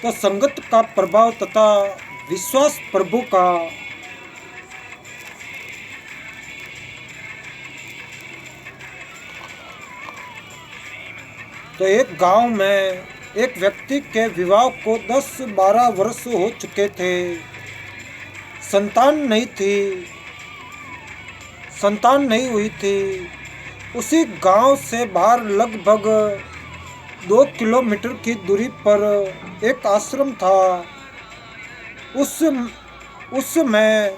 तो संगत का प्रभाव तथा विश्वास प्रभु का। तो एक गांव में एक व्यक्ति के विवाह को 10-12 वर्ष हो चुके थे। संतान नहीं हुई थी। उसी गांव से बाहर लगभग 2 किलोमीटर की दूरी पर एक आश्रम था। उस उसमें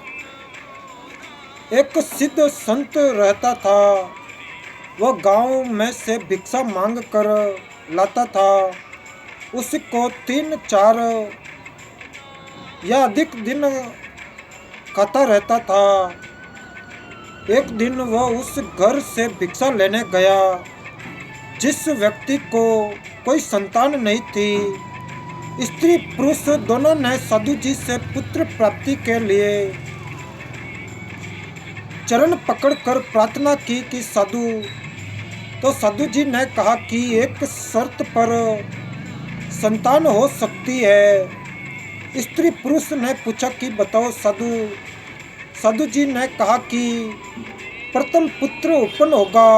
एक सिद्ध संत रहता था। वह गांव में से भिक्षा मांग कर लाता था। उसको 3-4 या अधिक दिन खाता रहता था। एक दिन वह उस घर से भिक्षा लेने गया जिस व्यक्ति को कोई संतान नहीं थी। स्त्री पुरुष दोनों ने साधु जी से पुत्र प्राप्ति के लिए चरण पकड़कर प्रार्थना की कि साधु जी ने कहा कि एक शर्त पर संतान हो सकती है। स्त्री पुरुष ने पूछा कि बताओ साधु जी ने कहा कि प्रथम पुत्र उत्पन्न होगा।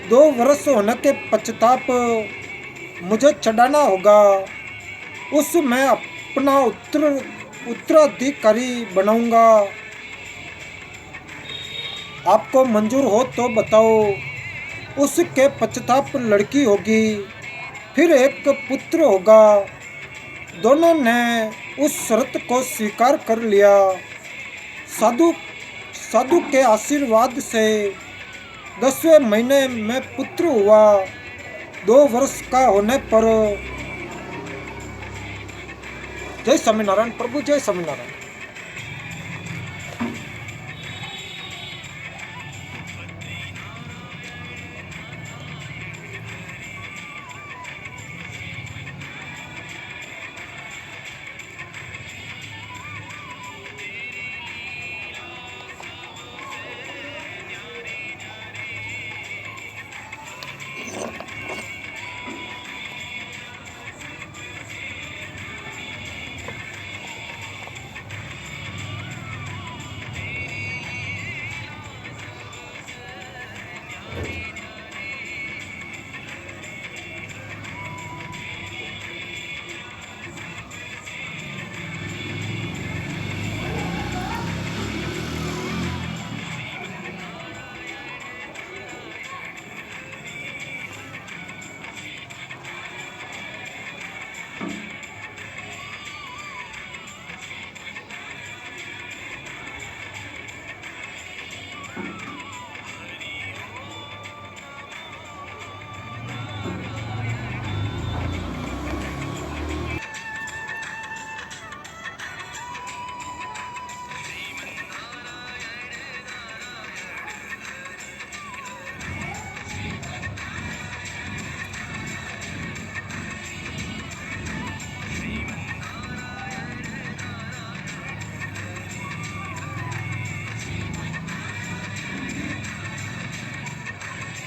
2 वर्ष होने के पश्चात मुझे चढ़ाना होगा। उस मैं अपना उत्तराधिकारी बनाऊंगा। आपको मंजूर हो तो बताओ। उसके पश्चात लड़की होगी, फिर एक पुत्र होगा। दोनों ने उस शर्त को स्वीकार कर लिया। साधु के आशीर्वाद से 10वें महीने में पुत्र हुआ। 2 वर्ष का होने पर जय स्वामीनारायण प्रभु, जय स्वामीनारायण।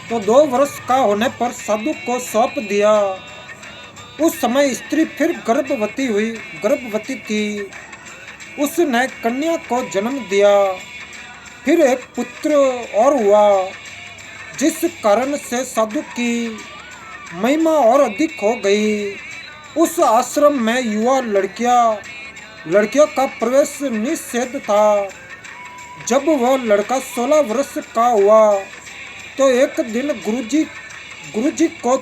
तो 2 वर्ष का होने पर साधु को सौंप दिया। उस समय स्त्री फिर गर्भवती थी। उसने कन्या को जन्म दिया। फिर एक पुत्र और हुआ, जिस कारण से साधु की महिमा और अधिक हो गई। उस आश्रम में युवा लड़कियों का प्रवेश निषेध था। जब वह लड़का 16 वर्ष का हुआ तो एक दिन गुरुजी को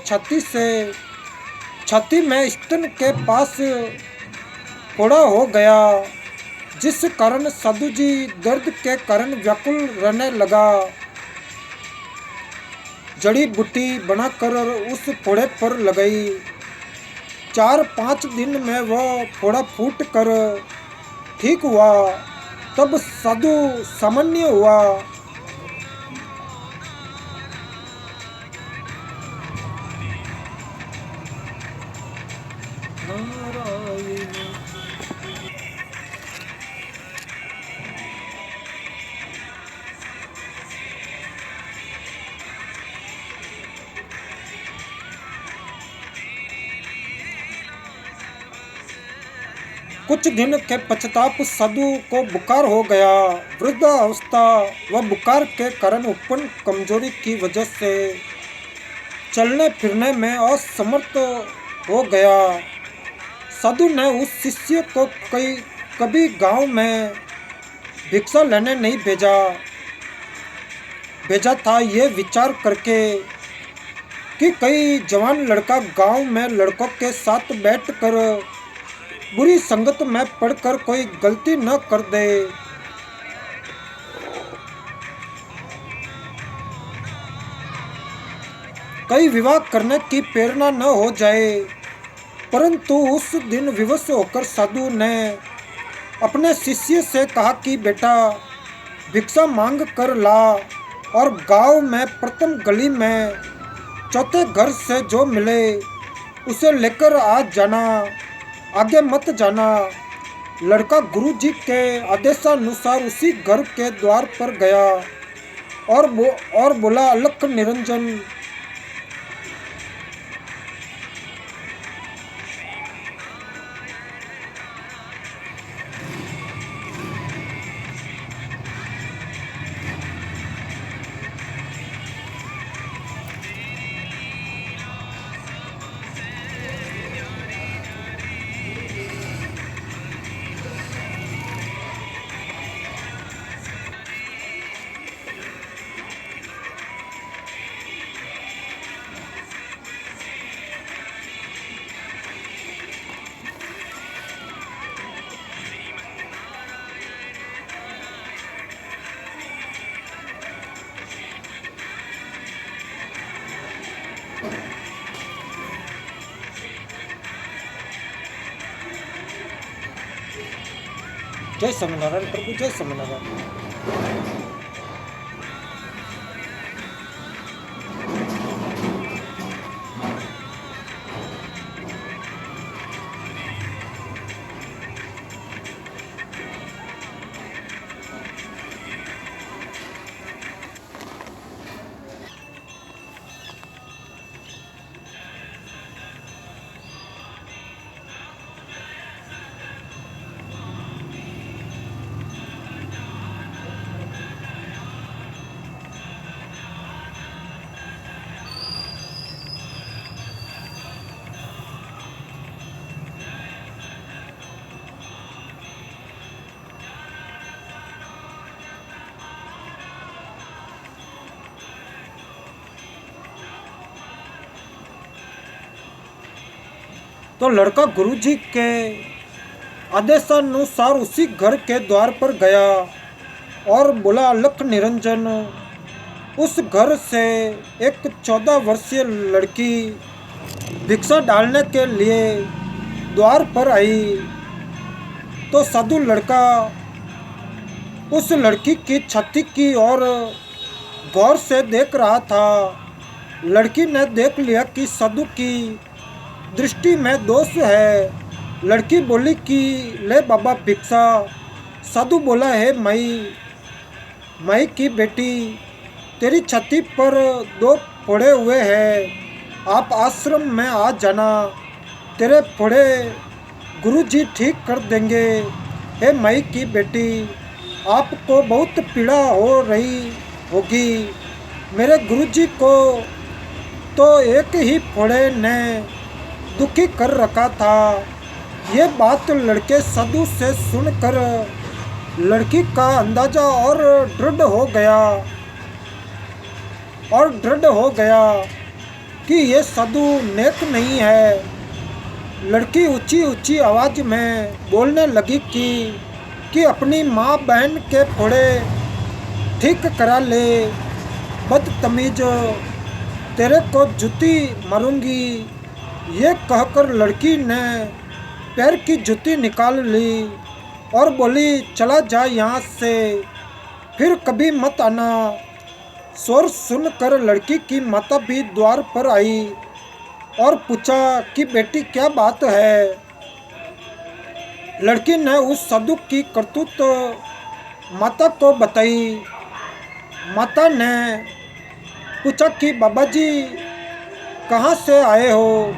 छाती में स्तन के पास फोड़ा हो गया, जिस कारण साधु जी दर्द के कारण व्याकुल रहने लगा। जड़ी बूटी बनाकर उस फोड़े पर लगाई। 4-5 दिन में वह फोड़ा फूट कर ठीक हुआ। तब साधु सामान्य हुआ। कुछ दिन के पश्चात साधु को बुखार हो गया। वृद्धावस्था व बुखार के कारण उत्पन्न कमजोरी की वजह से चलने फिरने में असमर्थ हो गया। साधु ने उस शिष्य को कभी गांव में भिक्षा लेने नहीं भेजा था, ये विचार करके कि कई जवान लड़का गांव में लड़कों के साथ बैठकर बुरी संगत में पड़कर कोई गलती न कर दे। कई विवाह करने की प्रेरणा न हो जाए। परंतु उस दिन विवश होकर साधु ने अपने शिष्य से कहा कि बेटा, भिक्षा मांग कर ला और गांव में प्रथम गली में चौथे घर से जो मिले उसे लेकर आ जाना, आगे मत जाना। लड़का गुरुजी के आदेशानुसार उसी घर के द्वार पर गया और बोला, अलख निरंजन। जय स्वामीनारायण प्रभु, जय स्वामीनारायण। तो लड़का गुरुजी के आदेशानुसार उसी घर के द्वार पर गया और बोला, अलख निरंजन। उस घर से एक 14 वर्षीय लड़की भिक्षा डालने के लिए द्वार पर आई। तो साधु लड़का उस लड़की की छाती की ओर गौर से देख रहा था। लड़की ने देख लिया कि साधु की दृष्टि में दोष है। लड़की बोली कि ले बाबा भिक्षा। साधु बोला, है माई की बेटी, तेरी छाती पर 2 फोड़े हुए हैं, आप आश्रम में आ जाना, तेरे फोड़े गुरुजी ठीक कर देंगे। हे माई की बेटी, आपको बहुत पीड़ा हो रही होगी। मेरे गुरुजी को तो एक ही फोड़े ने दुखी कर रखा था। ये बात लड़के साधु से सुनकर लड़की का अंदाजा और दृढ़ हो गया कि ये साधु नेक नहीं है। लड़की ऊंची ऊंची आवाज में बोलने लगी कि अपनी माँ बहन के फोड़े ठीक करा ले, बदतमीज, तेरे को जूती मारूंगी। ये कहकर लड़की ने पैर की जूती निकाल ली और बोली, चला जा यहाँ से, फिर कभी मत आना। शोर सुनकर लड़की की माता भी द्वार पर आई और पूछा कि बेटी क्या बात है। लड़की ने उस साधु की करतूत माता को बताई। माता ने पूछा कि बाबा जी कहाँ से आए हो।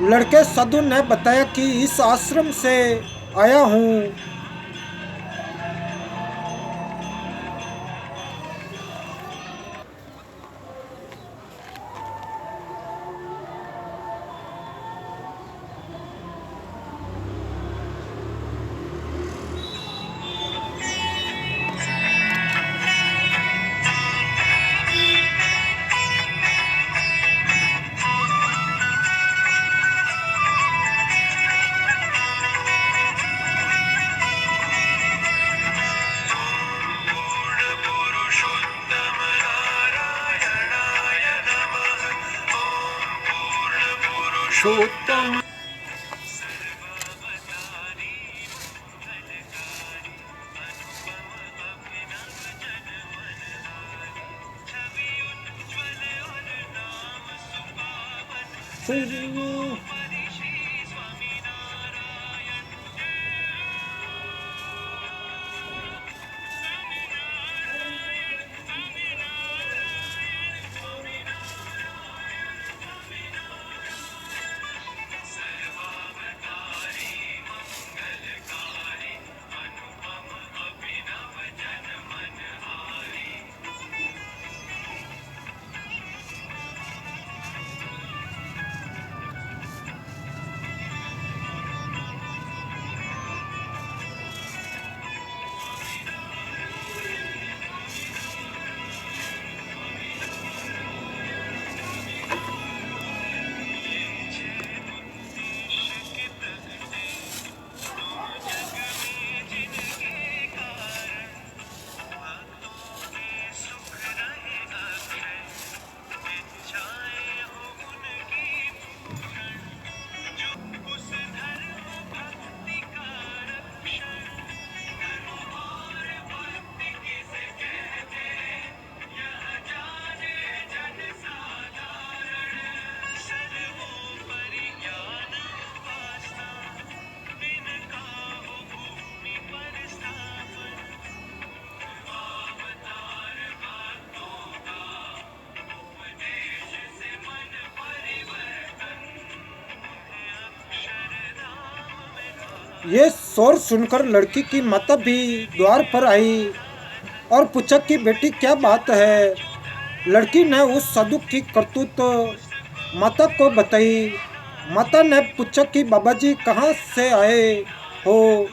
लड़के साधु ने बताया कि इस आश्रम से आया हूँ। पुरुषोत्तम ये शोर सुनकर लड़की की माता भी द्वार पर आई और पूछा कि बेटी क्या बात है। लड़की ने उस साधु की करतूत माता को बताई। माता ने पूछा कि बाबा जी कहाँ से आए हो।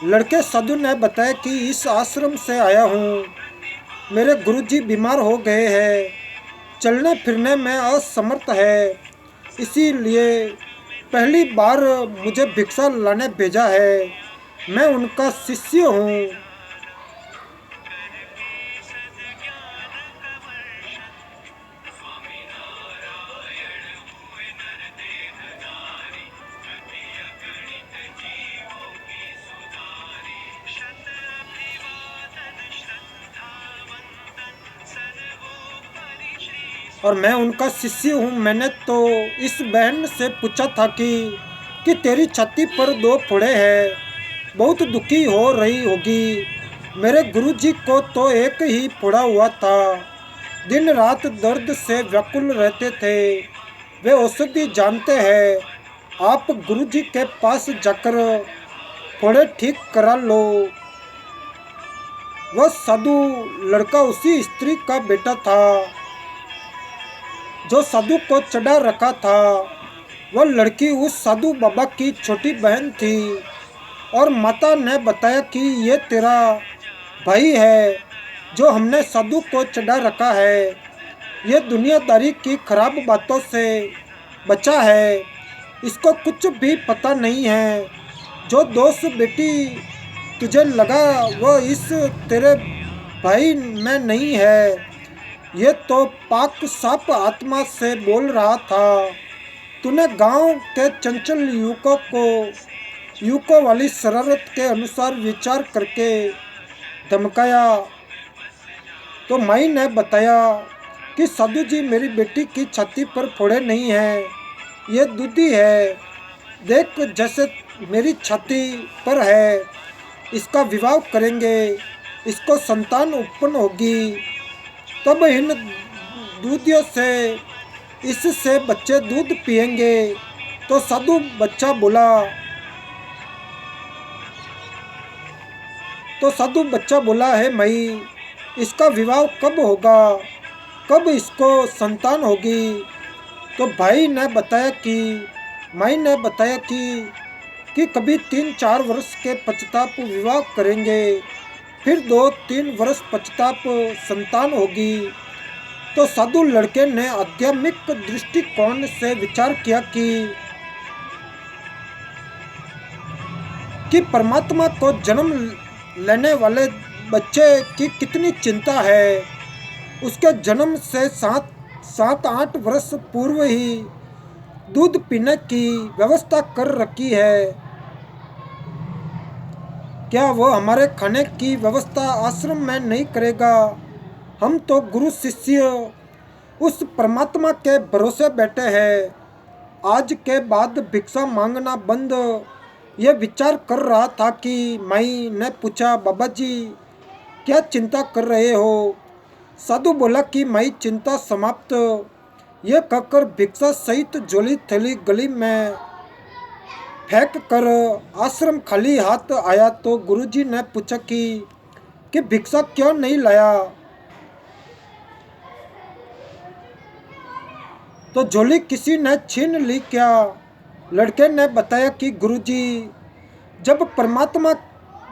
लड़के साधु ने बताया कि इस आश्रम से आया हूँ। मेरे गुरुजी बीमार हो गए हैं, चलने फिरने में असमर्थ है, इसीलिए पहली बार मुझे भिक्षा लाने भेजा है। मैं उनका शिष्य हूँ। और मैं उनका शिष्य हूँ। मैंने तो इस बहन से पूछा था कि तेरी छाती पर 2 फोड़े हैं, बहुत दुखी हो रही होगी। मेरे गुरुजी को तो एक ही फोड़ा हुआ था, दिन रात दर्द से व्याकुल रहते थे। वे औषधि जानते हैं। आप गुरुजी के पास जाकर फोड़े ठीक करा लो। वह साधु लड़का उसी स्त्री का बेटा था जो साधु को चढ़ा रखा था। वह लड़की उस साधु बाबा की छोटी बहन थी और माता ने बताया कि ये तेरा भाई है जो हमने साधु को चढ़ा रखा है। ये दुनियादारी की खराब बातों से बचा है, इसको कुछ भी पता नहीं है। जो दोष बेटी तुझे लगा वह इस तेरे भाई में नहीं है। ये तो पाक साफ आत्मा से बोल रहा था। तूने गांव के चंचल युवकों वाली शरारत के अनुसार विचार करके धमकाया। तो माई ने बताया कि साधु जी मेरी बेटी की छाती पर फोड़े नहीं हैं, ये दूधी है। देख जैसे मेरी छाती पर है, इसका विवाह करेंगे, इसको संतान उत्पन्न होगी, तब इन दूधियों से इससे बच्चे दूध पिएंगे। तो साधु बच्चा बोला, तो साधु बच्चा बोला, है मई, इसका विवाह कब होगा, कब इसको संतान होगी। तो भाई ने बताया कि माई ने बताया कि कभी 3-4 वर्ष के पश्चात विवाह करेंगे, फिर 2-3 वर्ष पश्चात संतान होगी। तो साधु लड़के ने आध्यात्मिक दृष्टिकोण से विचार किया कि परमात्मा को जन्म लेने वाले बच्चे की कितनी चिंता है। उसके जन्म से 7-8 वर्ष पूर्व ही दूध पीने की व्यवस्था कर रखी है। क्या वो हमारे खाने की व्यवस्था आश्रम में नहीं करेगा? हम तो गुरु शिष्य उस परमात्मा के भरोसे बैठे हैं। आज के बाद भिक्षा मांगना बंद। यह विचार कर रहा था कि माई ने पूछा, बाबा जी क्या चिंता कर रहे हो? साधु बोला कि माई चिंता समाप्त। यह कहकर भिक्षा सहित झोली थैली गली में फेंक कर आश्रम खाली हाथ आया। तो गुरुजी ने पूछा कि भिक्षा क्यों नहीं लाया? तो झोली किसी ने छीन ली क्या? लड़के ने बताया कि गुरुजी, जब परमात्मा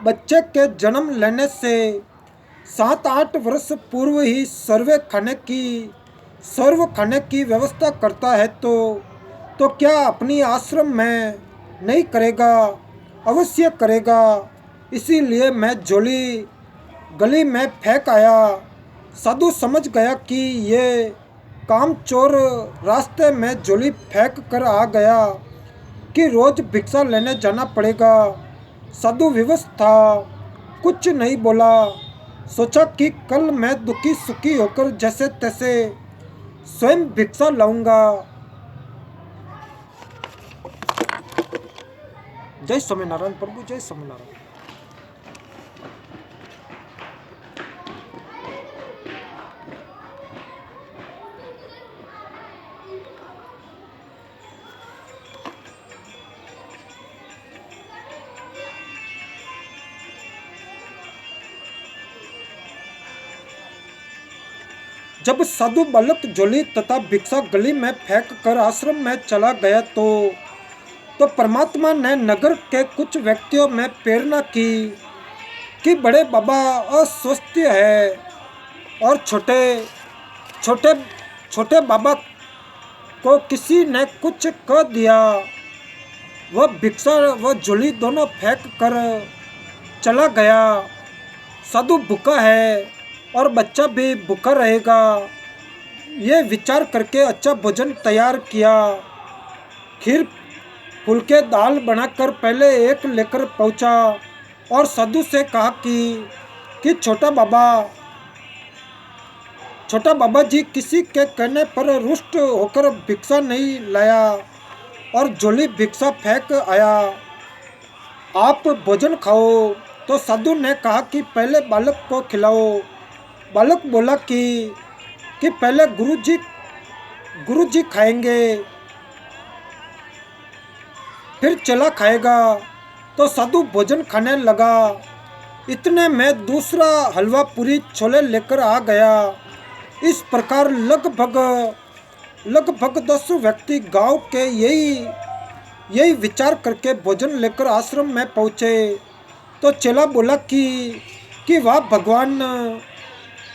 बच्चे के जन्म लेने से 7-8 वर्ष पूर्व ही सर्व खाने की व्यवस्था करता है तो क्या अपनी आश्रम में नहीं करेगा? अवश्य करेगा। इसीलिए मैं झोली गली में फेंक आया। साधु समझ गया कि ये काम चोर रास्ते में झोली फेंक कर आ गया कि रोज भिक्षा लेने जाना पड़ेगा। साधु विवश था, कुछ नहीं बोला। सोचा कि कल मैं दुखी सुखी होकर जैसे तैसे स्वयं भिक्षा लाऊंगा। जय स्वामीनारायण प्रभु, जय स्वामीनारायण। जब साधु बालक झोली तथा भिक्षा गली में फेंक कर आश्रम में चला गया तो परमात्मा ने नगर के कुछ व्यक्तियों में प्रेरणा की कि बड़े बाबा अस्वस्थ है और छोटे बाबा को किसी ने कुछ कह दिया। वह भिक्षा व झोली दोनों फेंक कर चला गया। साधु भूखा है और बच्चा भी भूखा रहेगा। ये विचार करके अच्छा भोजन तैयार किया। खीर फुलके दाल बनाकर पहले एक लेकर पहुंचा और साधु से कहा कि छोटा बाबा जी किसी के कहने पर रुष्ट होकर भिक्षा नहीं लाया और झोली भिक्षा फेंक आया। आप भोजन खाओ। तो साधु ने कहा कि पहले बालक को खिलाओ। बालक बोला कि पहले गुरुजी खाएंगे, फिर चला खाएगा। तो साधु भोजन खाने लगा। इतने में दूसरा हलवा पूरी छोले लेकर आ गया। इस प्रकार लगभग 10 व्यक्ति गांव के यही विचार करके भोजन लेकर आश्रम में पहुँचे। तो चेला बोला कि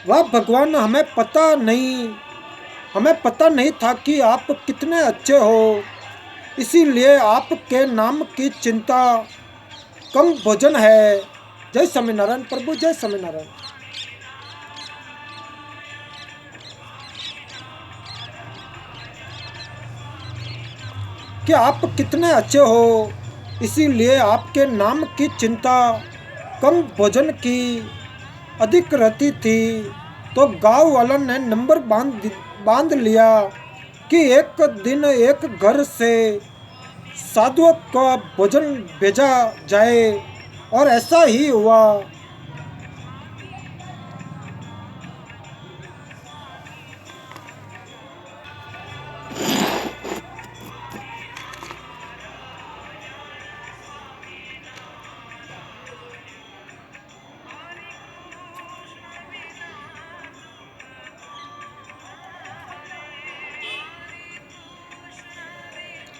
वाह भगवान, हमें पता नहीं था कि आप कितने अच्छे हो। इसीलिए आपके नाम की चिंता, कम भोजन है। जय स्वामीनारायण प्रभु, जय स्वामीनारायण। कि आप कितने अच्छे हो, इसीलिए आपके नाम की चिंता, कम भोजन की अधिक रहती थी। तो गांव वालों ने नंबर बांध लिया कि एक दिन एक घर से साधुओं का भोजन भेजा जाए और ऐसा ही हुआ।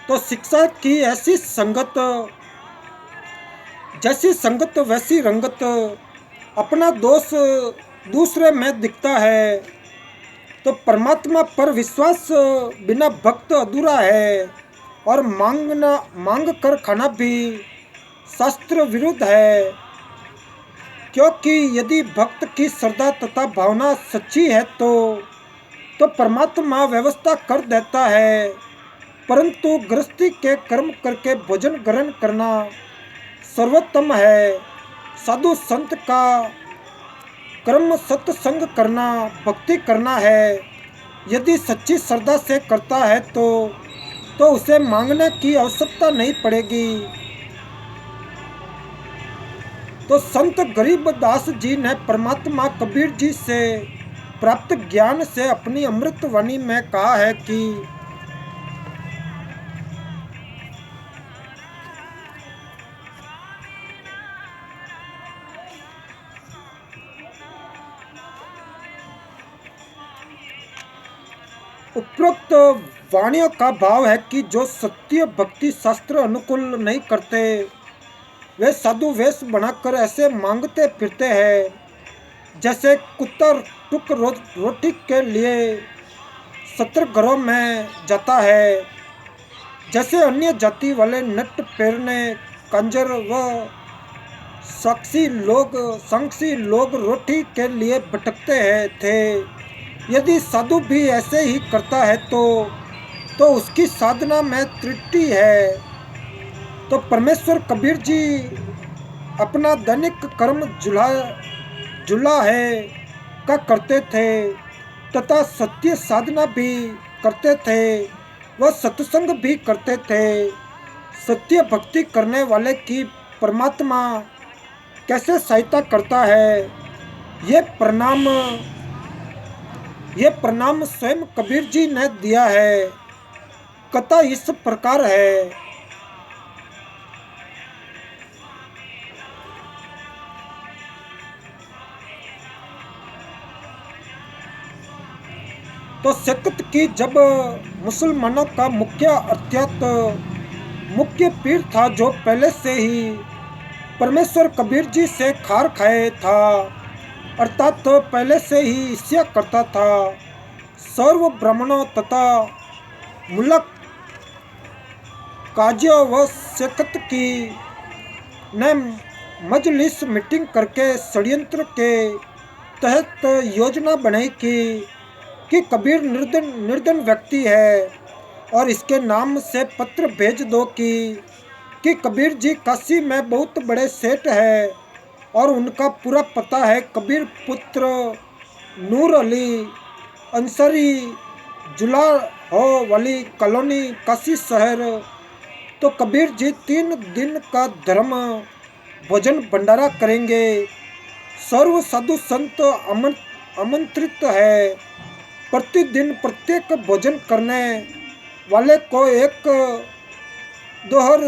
तो शिक्षा की ऐसी संगत, जैसी संगत वैसी रंगत, अपना दोष दूसरे में दिखता है। तो परमात्मा पर विश्वास बिना भक्त अधूरा है, और मांग कर खाना भी शास्त्र विरुद्ध है। क्योंकि यदि भक्त की श्रद्धा तथा भावना सच्ची है तो परमात्मा व्यवस्था कर देता है। परंतु गृहस्थी के कर्म करके भोजन ग्रहण करना सर्वोत्तम है। साधु संत का कर्म सत्संग करना भक्ति करना है। यदि सच्ची श्रद्धा से करता है तो उसे मांगने की आवश्यकता नहीं पड़ेगी। तो संत गरीबदास जी ने परमात्मा कबीर जी से प्राप्त ज्ञान से अपनी अमृतवाणी में कहा है कि उपरोक्त वाणियों का भाव है कि जो सत्य भक्ति शास्त्र अनुकूल नहीं करते, वे साधु वेश बनाकर ऐसे मांगते फिरते हैं जैसे कुत्ता टुक रोटी के लिए सत्र घरों में जाता है। जैसे अन्य जाति वाले नट पेरने कंजर व संक्षी लोग रोटी के लिए भटकते हैं थे। यदि साधु भी ऐसे ही करता है तो उसकी साधना में त्रुटि है। तो परमेश्वर कबीर जी अपना दैनिक कर्म जुला है का करते थे तथा सत्य साधना भी करते थे, वह सत्संग भी करते थे। सत्य भक्ति करने वाले की परमात्मा कैसे सहायता करता है, ये प्रणाम स्वयं कबीर जी ने दिया है। कथा इस प्रकार है। तो शक्त की जब मुसलमानों का मुख्य पीर था, जो पहले से ही परमेश्वर कबीर जी से खार खाए था, अर्थात पहले से ही ईर्ष्या करता था। सर्व ब्राह्मणों तथा मुल्क काजियों व शक्त की ने मजलिस मीटिंग करके षड्यंत्र के तहत योजना बनाई कि कबीर निर्धन व्यक्ति है और इसके नाम से पत्र भेज दो कि कबीर जी काशी में बहुत बड़े सेठ है और उनका पूरा पता है कबीर पुत्र नूर अली अंसारी जुलाहो वाली कॉलोनी काशी शहर। तो कबीर जी 3 दिन का धर्म भोजन भंडारा करेंगे। सर्व साधु संत आमंत्रित है। प्रतिदिन प्रत्येक भोजन करने वाले को एक दोहर,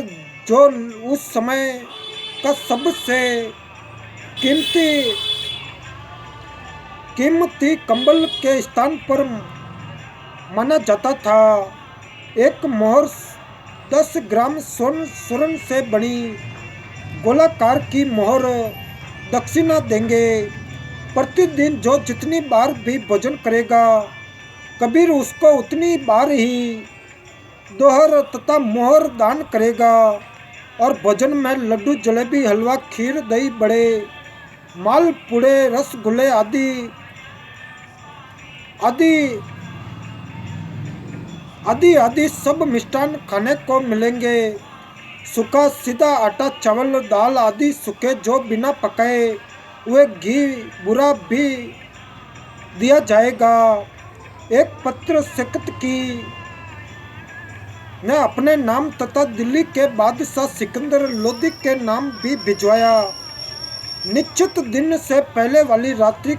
जो उस समय का सबसे कीमती कंबल के स्थान पर माना जाता था, एक मोहर 10 ग्राम स्वर्ण से बनी गोलाकार की मोहर दक्षिणा देंगे। प्रतिदिन जो जितनी बार भी भोजन करेगा, कबीर उसको उतनी बार ही दोहर तथा मोहर दान करेगा। और भोजन में लड्डू, जलेबी, हलवा, खीर, दही बड़े, मालपुड़े, रसगुल्ले आदि सब मिष्ठान खाने को मिलेंगे। सूखा सीधा आटा, चावल, दाल आदि सूखे जो बिना पकाए हुए घी बुरा भी दिया जाएगा। एक पत्र शक्त की ने अपने नाम तथा दिल्ली के बादशाह सिकंदर लोदी के नाम भी भिजवाया। निश्चित दिन से पहले वाली रात्रि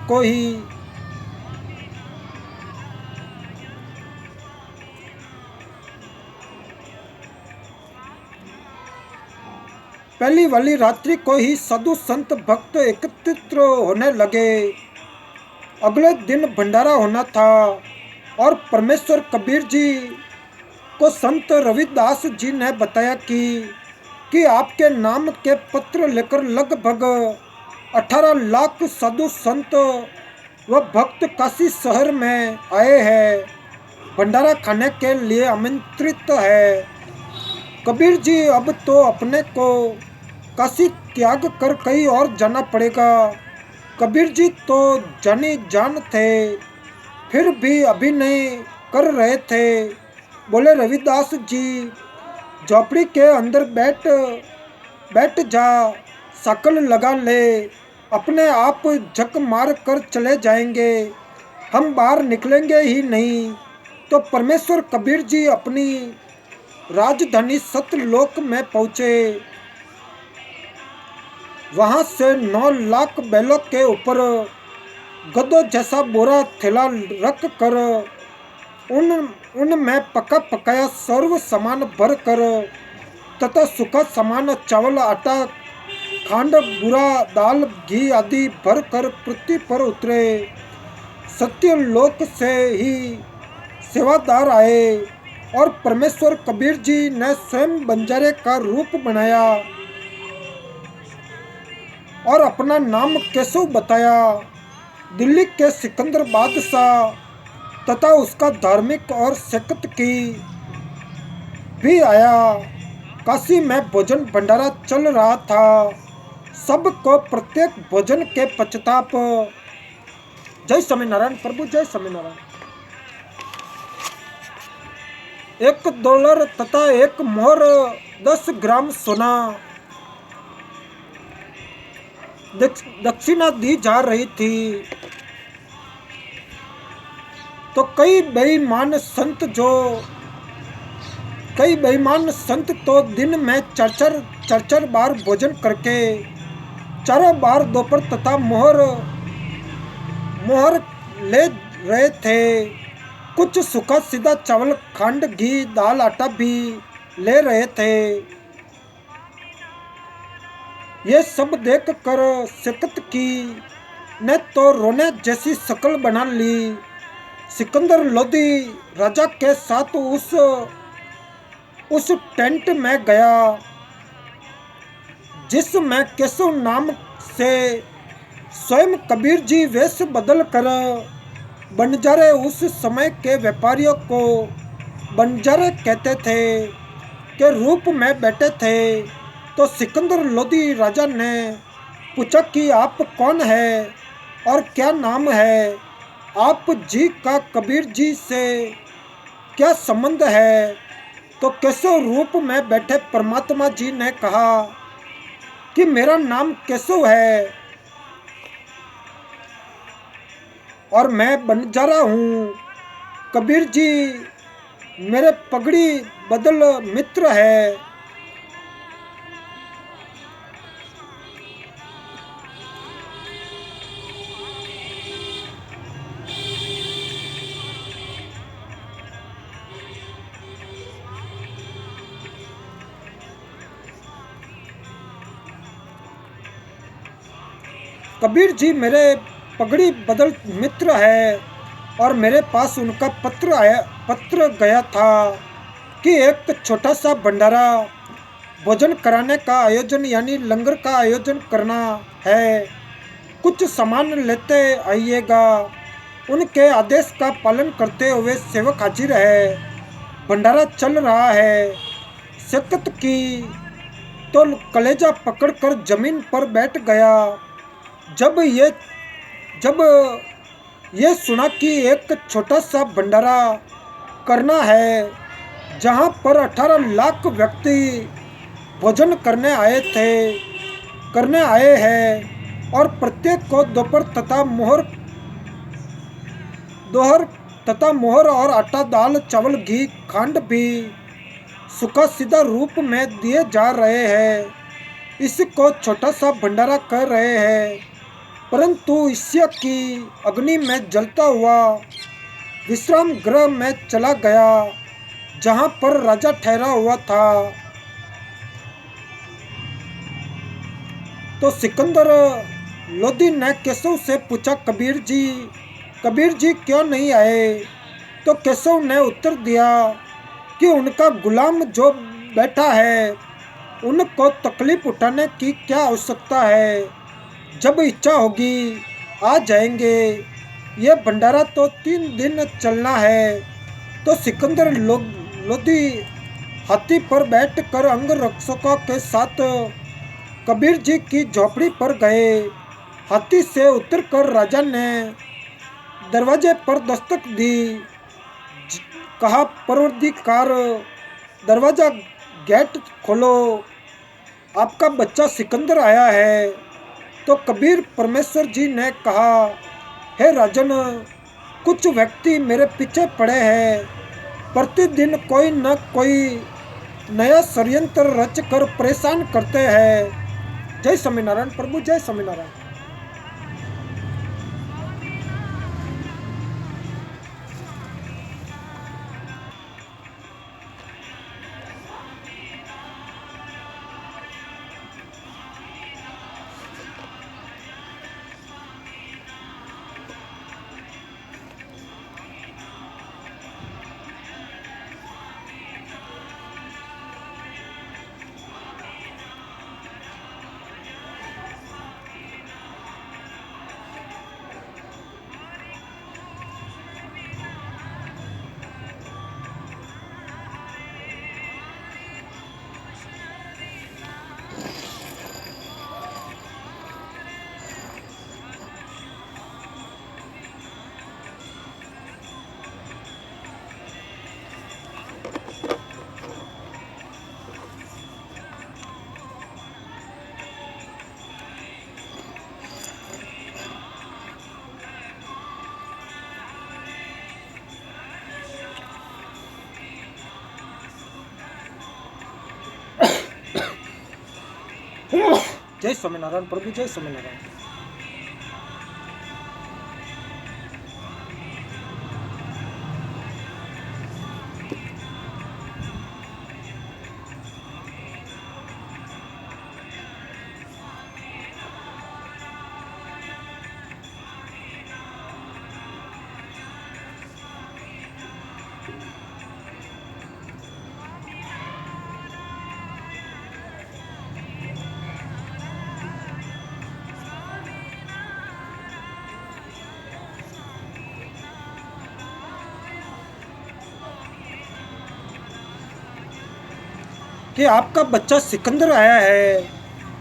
को ही साधु संत भक्त एकत्रित होने लगे। अगले दिन भंडारा होना था और परमेश्वर कबीर जी को संत रविदास जी ने बताया कि आपके नाम के पत्र लेकर लगभग 18 लाख साधु संत व भक्त काशी शहर में आए हैं, भंडारा खाने के लिए आमंत्रित है। कबीर जी अब तो अपने को काशी त्याग कर कहीं और जाना पड़ेगा। कबीर जी तो जानी जान थे, फिर भी अभिनय कर रहे थे। बोले, रविदास जी झोपड़ी के अंदर बैठ जा, शकल लगा ले, अपने आप झक मार कर चले जाएंगे, हम बाहर निकलेंगे ही नहीं। तो परमेश्वर कबीर जी अपनी राजधानी सतलोक में पहुँचे। वहाँ से 9 लाख बैलों के ऊपर गधों जैसा बोरा थैला रख कर उनमें पका पकाया सर्व सामान भर कर तथा सूखा सामान चावल, आटा, खांड, बूरा, दाल, घी आदि भर कर पृथ्वी पर उतरे। सत्यलोक से ही सेवादार आए और परमेश्वर कबीर जी ने स्वयं बंजारे का रूप बनाया और अपना नाम केशव बताया। दिल्ली के सिकंदर बादशाह तथा उसका धार्मिक और शक्ति की भी आया। काशी में भोजन भंडारा चल रहा था। सबको प्रत्येक भोजन के पश्चाताप जय स्वामीनारायण प्रभु, जय स्वामीनारायण, $1 तथा 1 मोहर 10 ग्राम सोना दक्षिणा दी जा रही थी। तो कई बेईमान संत तो दिन में चार बार भोजन करके चारों बार दोपहर तथा मोहर ले रहे थे। कुछ सूखा सीधा चावल, खांड, घी, दाल, आटा भी ले रहे थे। ये सब देख कर शक्त की ने तो रोने जैसी शक्ल बना ली। सिकंदर लोदी राजा के साथ उस टेंट में गया जिसमें केशव नाम से स्वयं कबीर जी वेश बदल कर बंजारे, उस समय के व्यापारियों को बंजारे कहते थे, के रूप में बैठे थे। तो सिकंदर लोदी राजा ने पूछा कि आप कौन है और क्या नाम है? आप जी का कबीर जी से क्या संबंध है? तो केशव रूप में बैठे परमात्मा जी ने कहा कि मेरा नाम केशव है और मैं बंजारा हूँ। कबीर जी मेरे पगड़ी बदल मित्र है। कबीर जी मेरे पगड़ी बदल मित्र है और मेरे पास उनका पत्र गया था कि एक छोटा सा भंडारा भोजन कराने का आयोजन यानी लंगर का आयोजन करना है, कुछ सामान लेते आइएगा। उनके आदेश का पालन करते हुए सेवक हाजिर है। भंडारा चल रहा है। शक्त की तो कलेजा पकड़कर जमीन पर बैठ गया जब ये सुना कि एक छोटा सा भंडारा करना है जहां पर 18 लाख व्यक्ति भोजन करने आए हैं और प्रत्येक को दोहर तथा मोहर और आटा, दाल, चावल, घी, खांड भी सूखा सीधा रूप में दिए जा रहे हैं। इसको छोटा सा भंडारा कर रहे हैं, परंतु ईर्ष्या की अग्नि में जलता हुआ विश्राम गृह में चला गया जहां पर राजा ठहरा हुआ था। तो सिकंदर लोदी ने केशव से पूछा, कबीर जी क्यों नहीं आए? तो केशव ने उत्तर दिया कि उनका गुलाम जो बैठा है उनको तकलीफ उठाने की क्या आवश्यकता है। जब इच्छा होगी आ जाएंगे। ये भंडारा तो 3 दिन चलना है। तो सिकंदर लोधी हाथी पर बैठकर अंगरक्षकों के साथ कबीर जी की झोपड़ी पर गए। हाथी से उतरकर राजा ने दरवाजे पर दस्तक दी। कहा, परवरदिगार, दरवाजा गेट खोलो, आपका बच्चा सिकंदर आया है। तो कबीर परमेश्वर जी ने कहा, हे राजन, कुछ व्यक्ति मेरे पीछे पड़े हैं। प्रतिदिन कोई न कोई नया षड्यंत्र रच कर परेशान करते हैं। जय स्वामीनारायण प्रभु, जय स्वामीनारायण। जय स्वामीनारायण प्रभु, जय स्वामीनारायण। कि आपका बच्चा सिकंदर आया है।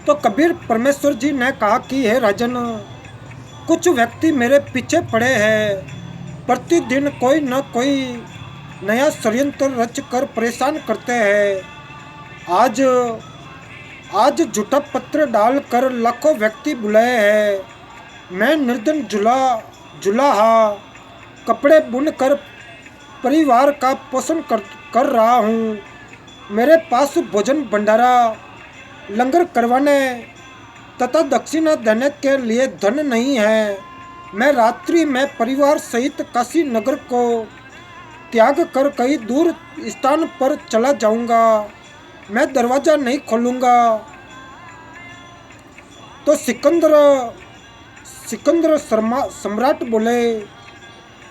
तो कबीर परमेश्वर जी ने कहा कि हे राजन, कुछ व्यक्ति मेरे पीछे पड़े हैं। प्रतिदिन कोई न कोई नया षड्यंत्र रच कर परेशान करते हैं। आज आज झूठा पत्र डालकर लाखों व्यक्ति बुलाए हैं। मैं निर्धन जुलाहा कपड़े बुनकर परिवार का पोषण कर रहा हूँ। मेरे पास भोजन भंडारा, लंगर करवाने तथा दक्षिणा देने के लिए धन नहीं है। मैं रात्रि में परिवार सहित काशी नगर को त्याग कर कहीं दूर स्थान पर चला जाऊंगा। मैं दरवाजा नहीं खोलूंगा। तो सिकंदर सम्राट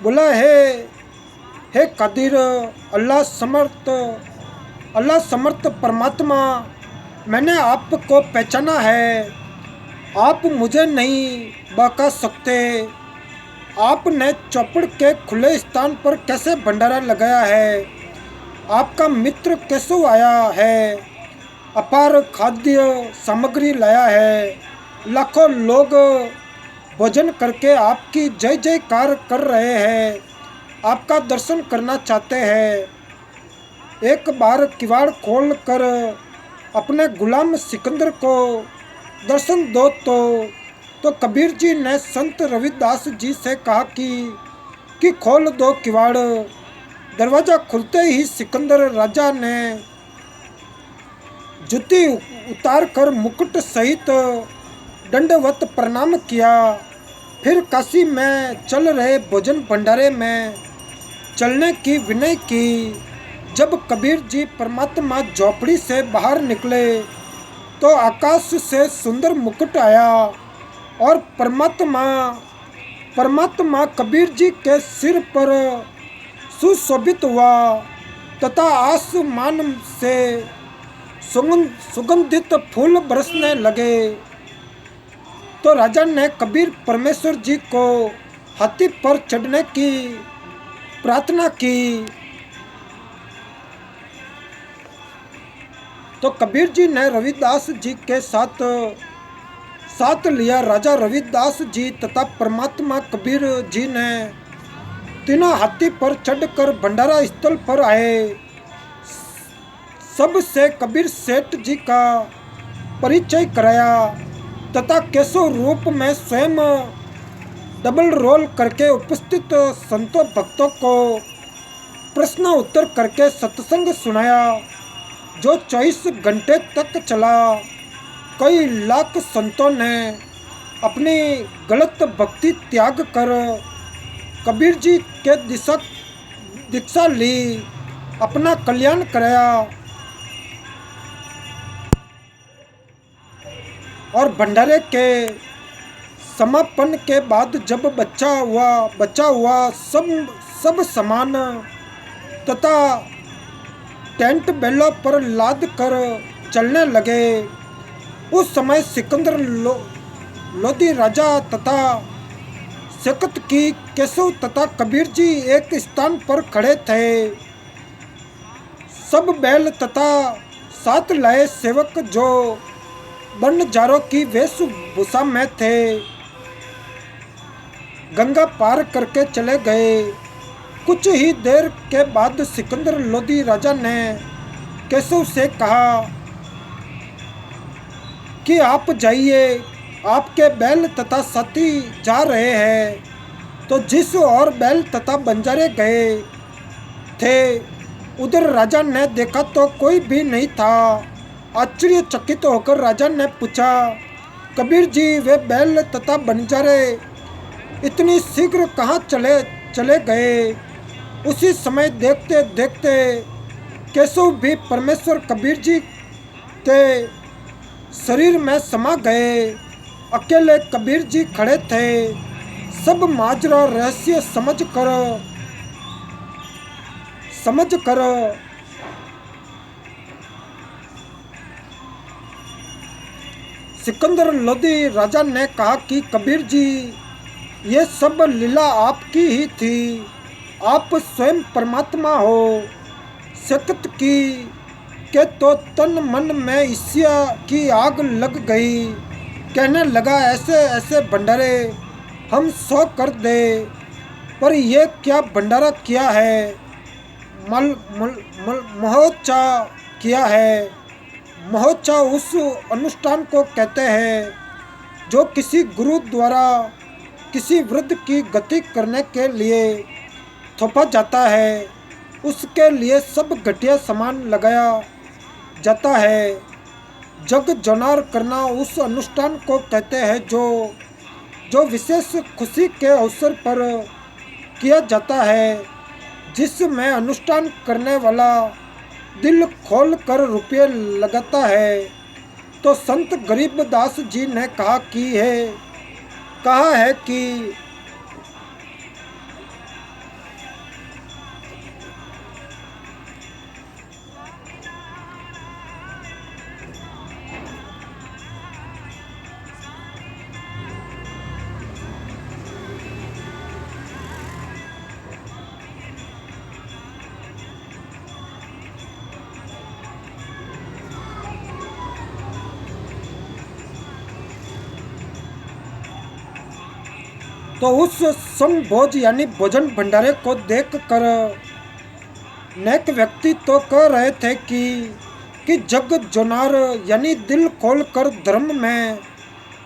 बोला हे कादिर, अल्लाह समर्थ परमात्मा, मैंने आपको पहचाना है। आप मुझे नहीं बहका सकते। आपने चौपड़ के खुले स्थान पर कैसे भंडारा लगाया है? आपका मित्र कैसे आया है? अपार खाद्य सामग्री लाया है। लाखों लोग भोजन करके आपकी जय जयकार कर रहे हैं, आपका दर्शन करना चाहते हैं। एक बार किवाड़ खोल कर अपने गुलाम सिकंदर को दर्शन दो। तो कबीर जी ने संत रविदास जी से कहा कि खोल दो किवाड़। दरवाज़ा खुलते ही सिकंदर राजा ने जूती उतार कर मुकुट सहित दंडवत प्रणाम किया। फिर काशी में चल रहे भोजन भंडारे में चलने की विनय की। जब कबीर जी परमात्मा झोपड़ी से बाहर निकले तो आकाश से सुंदर मुकुट आया और परमात्मा कबीर जी के सिर पर सुशोभित हुआ। तथा आसमान से सुगंधित फूल बरसने लगे। तो राजा ने कबीर परमेश्वर जी को हाथी पर चढ़ने की प्रार्थना की। तो कबीर जी ने रविदास जी के साथ लिया। राजा रविदास जी तथा परमात्मा कबीर जी ने तीनों हाथी पर चढ़कर भंडारा स्थल पर आए। सबसे कबीर सेठ जी का परिचय कराया तथा केशव रूप में स्वयं डबल रोल करके उपस्थित संतों भक्तों को प्रश्न उत्तर करके सत्संग सुनाया, जो 24 घंटे तक चला। कई लाख संतों ने अपनी गलत भक्ति त्याग कर कबीर जी के दीक्षा ली, अपना कल्याण कराया। और भंडारे के समापन के बाद जब बचा हुआ सब सामान तथा टेंट बेलों पर लाद कर चलने लगे, उस समय सिकंदर लोधी राजा तथा शक्त की केशव तथा कबीर जी एक स्थान पर खड़े थे। सब बैल तथा साथ लाए सेवक जो बनजारों की वेशभूषा में थे, गंगा पार करके चले गए। कुछ ही देर के बाद सिकंदर लोधी राजा ने केशव से कहा कि आप जाइए, आपके बैल तथा साथी जा रहे हैं। तो जिस और बैल तथा बंजारे गए थे उधर राजा ने देखा तो कोई भी नहीं था। आश्चर्यचकित होकर राजा ने पूछा, कबीर जी, वे बैल तथा बंजारे इतनी शीघ्र कहाँ चले गए? उसी समय देखते देखते केशव भी परमेश्वर कबीर जी के शरीर में समा गए। अकेले कबीर जी खड़े थे। सब माजरा रहस्य समझ कर सिकंदर लोधी राजा ने कहा कि कबीर जी, ये सब लीला आपकी ही थी, आप स्वयं परमात्मा हो। शक्त के तो तन मन में ईर्ष्या की आग लग गई। कहने लगा, ऐसे ऐसे भंडारे हम 100 कर दे, पर ये क्या भंडारा किया है, महोत्सव किया है। महोत्सव उस अनुष्ठान को कहते हैं जो किसी गुरु द्वारा किसी वृद्ध की गति करने के लिए थोपा जाता है। उसके लिए सब घटिया सामान लगाया जाता है। जग जोनार करना उस अनुष्ठान को कहते हैं जो विशेष खुशी के अवसर पर किया जाता है, जिसमें अनुष्ठान करने वाला दिल खोल कर रुपये लगाता है। तो संत गरीबदास जी ने कहा है कि तो उस समभोज यानी भोजन भंडारे को देख कर नेक व्यक्ति तो कह रहे थे कि जग जोनार यानी दिल खोल कर धर्म में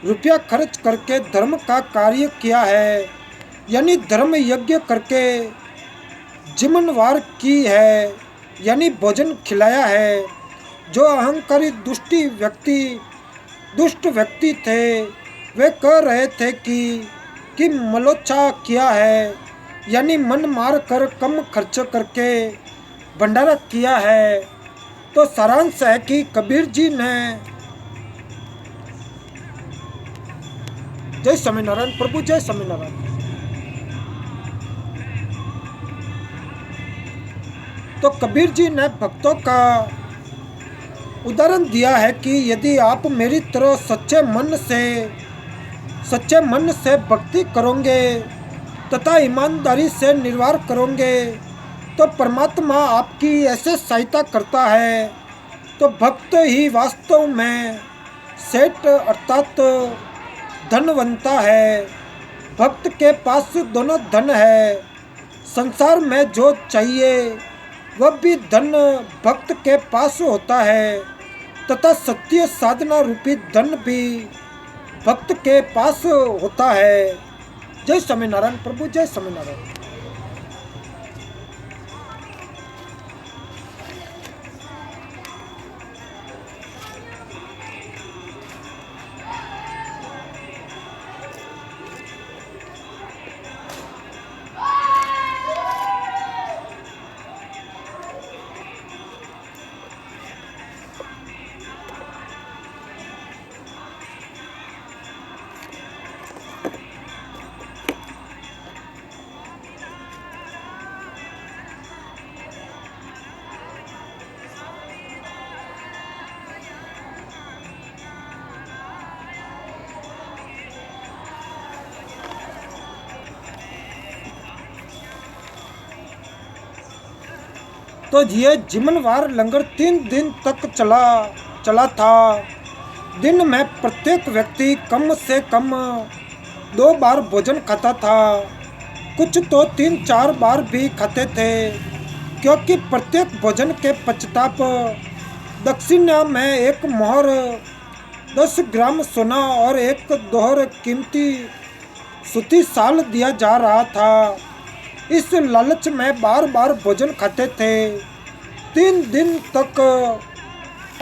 रुपया खर्च करके धर्म का कार्य किया है, यानी धर्म यज्ञ करके जिमनवार की है, यानी भोजन खिलाया है। जो अहंकारी दुष्ट व्यक्ति थे, वे कह रहे थे कि मलोच्छा किया है, यानी मन मार कर कम खर्च करके भंडारा किया है। तो सारांश है कि कबीर जी ने जय स्वामीनारायण प्रभु, जय स्वामीनारायण। तो कबीर जी ने भक्तों का उदाहरण दिया है कि यदि आप मेरी तरह सच्चे मन से भक्ति करोगे तथा ईमानदारी से निर्वाह करोगे तो परमात्मा आपकी ऐसे सहायता करता है। तो भक्त ही वास्तव में सेठ अर्थात धनवंता है। भक्त के पास दोनों धन है। संसार में जो चाहिए वह भी धन भक्त के पास होता है तथा सत्य साधना रूपी धन भी भक्त के पास होता है। जय स्वामीनारायण प्रभु, जय स्वामीनारायण। तो ये जिमनवार लंगर 3 दिन तक चला था। दिन में प्रत्येक व्यक्ति कम से कम 2 बार भोजन खाता था, कुछ तो 3-4 बार भी खाते थे, क्योंकि प्रत्येक भोजन के पश्चात दक्षिणा में एक मोहर 10 ग्राम सोना और एक दोहर कीमती सूती शाल दिया जा रहा था। इस लालच में बार बार भोजन खाते थे। 3 दिन तक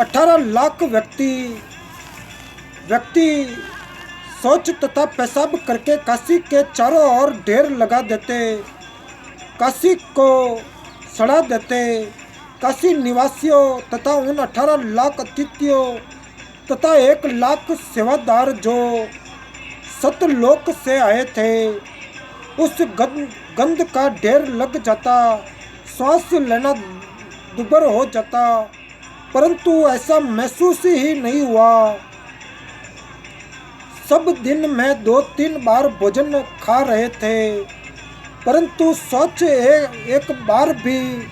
18 लाख व्यक्ति शौच तथा पेशाब करके काशी के चारों ओर ढेर लगा देते, काशी को सड़ा देते। काशी निवासियों तथा उन 18 लाख अतिथियों तथा 1 लाख सेवादार जो सतलोक से आए थे, उस गंध का ढेर लग जाता, सांस लेना दुभर हो जाता, परंतु ऐसा महसूस ही नहीं हुआ। सब दिन में 2-3 बार भोजन खा रहे थे, परंतु शौच एक बार भी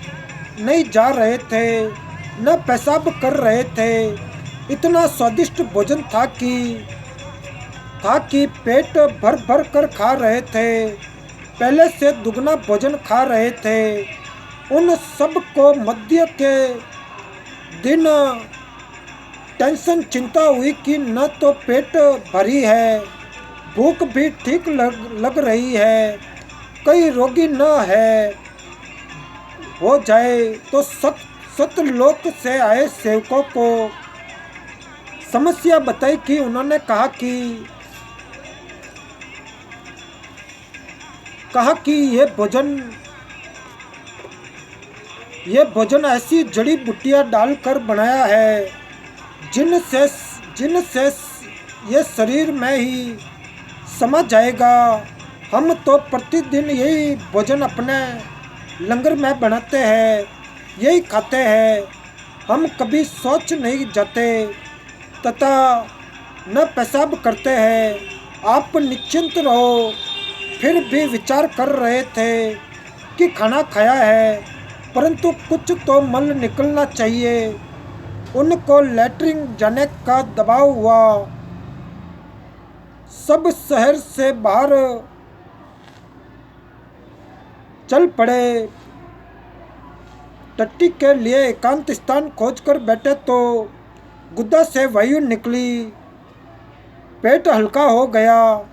नहीं जा रहे थे, न पेशाब कर रहे थे। इतना स्वादिष्ट भोजन था कि पेट भर भर कर खा रहे थे, पहले से दुगना भोजन खा रहे थे। उन सब को मध्य के दिन टेंशन चिंता हुई कि न तो पेट भरी है, भूख भी ठीक लग रही है, कई रोगी न है हो जाए। तो सतलोक से आए सेवकों को समस्या बताई कि उन्होंने कहा कि ये भोजन ऐसी जड़ी बूटियां डालकर बनाया है जिनसे ये शरीर में ही समा जाएगा। हम तो प्रतिदिन यही भोजन अपने लंगर में बनाते हैं, यही खाते हैं। हम कभी शौच नहीं जाते तथा न पेशाब करते हैं। आप निश्चिंत रहो। फिर भी विचार कर रहे थे कि खाना खाया है, परंतु कुछ तो मल निकलना चाहिए। उनको लैट्रिन जाने का दबाव हुआ। सब शहर से बाहर चल पड़े। टट्टी के लिए एकांत स्थान खोजकर बैठे तो गुद्दा से वायु निकली। पेट हल्का हो गया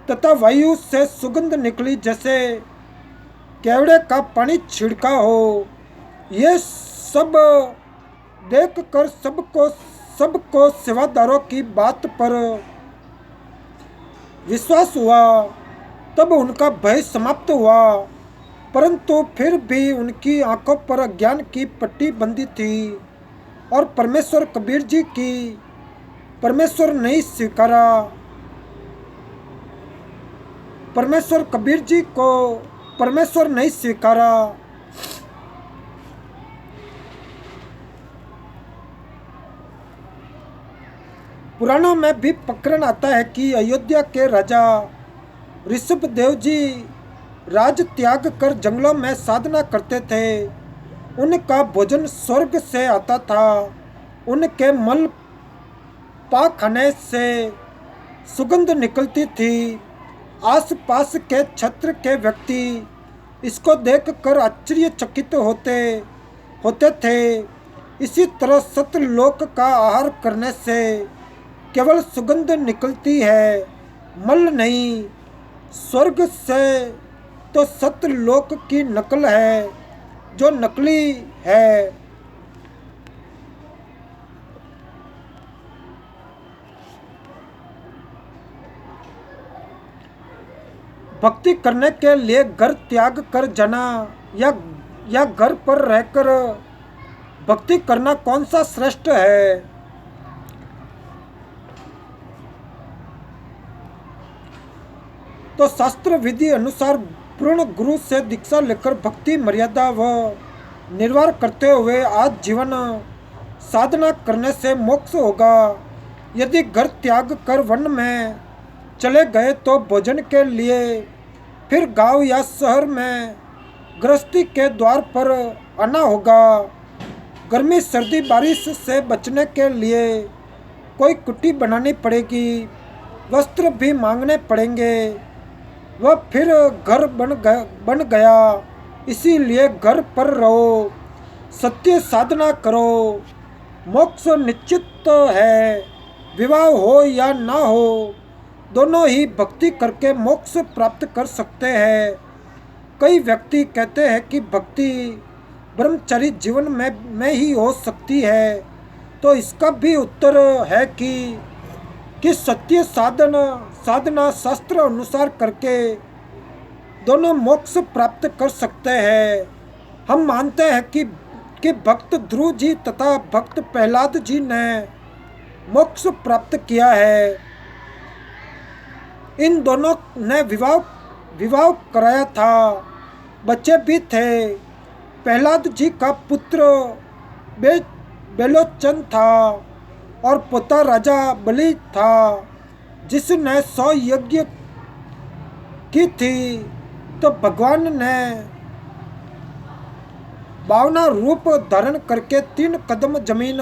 तथा वायु से सुगंध निकली जैसे केवड़े का पानी छिड़का हो। ये सब देखकर सबको सेवादारों की बात पर विश्वास हुआ। तब उनका भय समाप्त हुआ, परंतु फिर भी उनकी आंखों पर अज्ञान की पट्टी बंधी थी और परमेश्वर कबीर जी की परमेश्वर नहीं स्वीकारा। परमेश्वर कबीर जी को परमेश्वर नहीं स्वीकारा। पुराणों में भी प्रकरण आता है कि अयोध्या के राजा ऋषभदेव जी राज त्याग कर जंगलों में साधना करते थे। उनका भोजन स्वर्ग से आता था। उनके मल पाखाने से सुगंध निकलती थी। आसपास के क्षेत्र के व्यक्ति इसको देखकर आश्चर्यचकित होते थे। इसी तरह सत्यलोक का आहार करने से केवल सुगंध निकलती है, मल नहीं। स्वर्ग से तो सत्यलोक की नकल है, जो नकली है। भक्ति करने के लिए घर त्याग कर जाना या घर पर रहकर भक्ति करना कौन सा श्रेष्ठ है? तो शास्त्र विधि अनुसार पूर्ण गुरु से दीक्षा लेकर भक्ति मर्यादा व निर्वाह करते हुए आज जीवन साधना करने से मोक्ष होगा। यदि घर त्याग कर वन में चले गए तो भोजन के लिए फिर गांव या शहर में गृहस्थी के द्वार पर आना होगा। गर्मी सर्दी बारिश से बचने के लिए कोई कुटी बनानी पड़ेगी, वस्त्र भी मांगने पड़ेंगे। वह फिर घर बन गया। इसीलिए घर पर रहो, सत्य साधना करो। मोक्ष निश्चित है। विवाह हो या ना हो, दोनों ही भक्ति करके मोक्ष प्राप्त कर सकते हैं। कई व्यक्ति कहते हैं कि भक्ति ब्रह्मचर्य जीवन में ही हो सकती है। तो इसका भी उत्तर है कि सत्य साधना शास्त्र अनुसार करके दोनों मोक्ष प्राप्त कर सकते हैं। हम मानते हैं कि भक्त ध्रुव जी तथा भक्त प्रहलाद जी ने मोक्ष प्राप्त किया है। इन दोनों ने विवाह कराया था, बच्चे भी थे। प्रहलाद जी का पुत्र बेलोचन था और पोता राजा बलि था, जिसने 100 यज्ञ की थी। तो भगवान ने 52 रूप धारण करके 3 कदम जमीन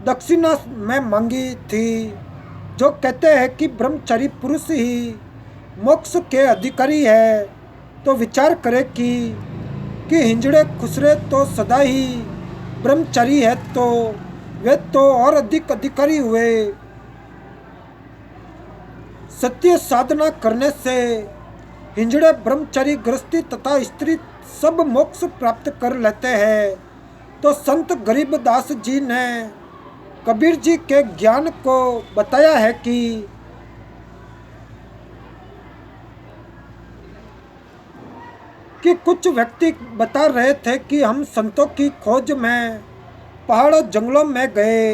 दक्षिणा में मांगी थी। जो कहते हैं कि ब्रह्मचारी पुरुष ही मोक्ष के अधिकारी है। तो विचार करें कि हिंजड़े खुसरे तो सदा ही ब्रह्मचारी है, तो वे तो और अधिक अधिकारी हुए। सत्य साधना करने से हिंजड़े ब्रह्मचारी गृहस्थी तथा स्त्री सब मोक्ष प्राप्त कर लेते हैं। तो संत गरीबदास जी ने कबीर जी के ज्ञान को बताया है कि कुछ व्यक्ति बता रहे थे कि हम संतों की खोज में पहाड़ों जंगलों में गए।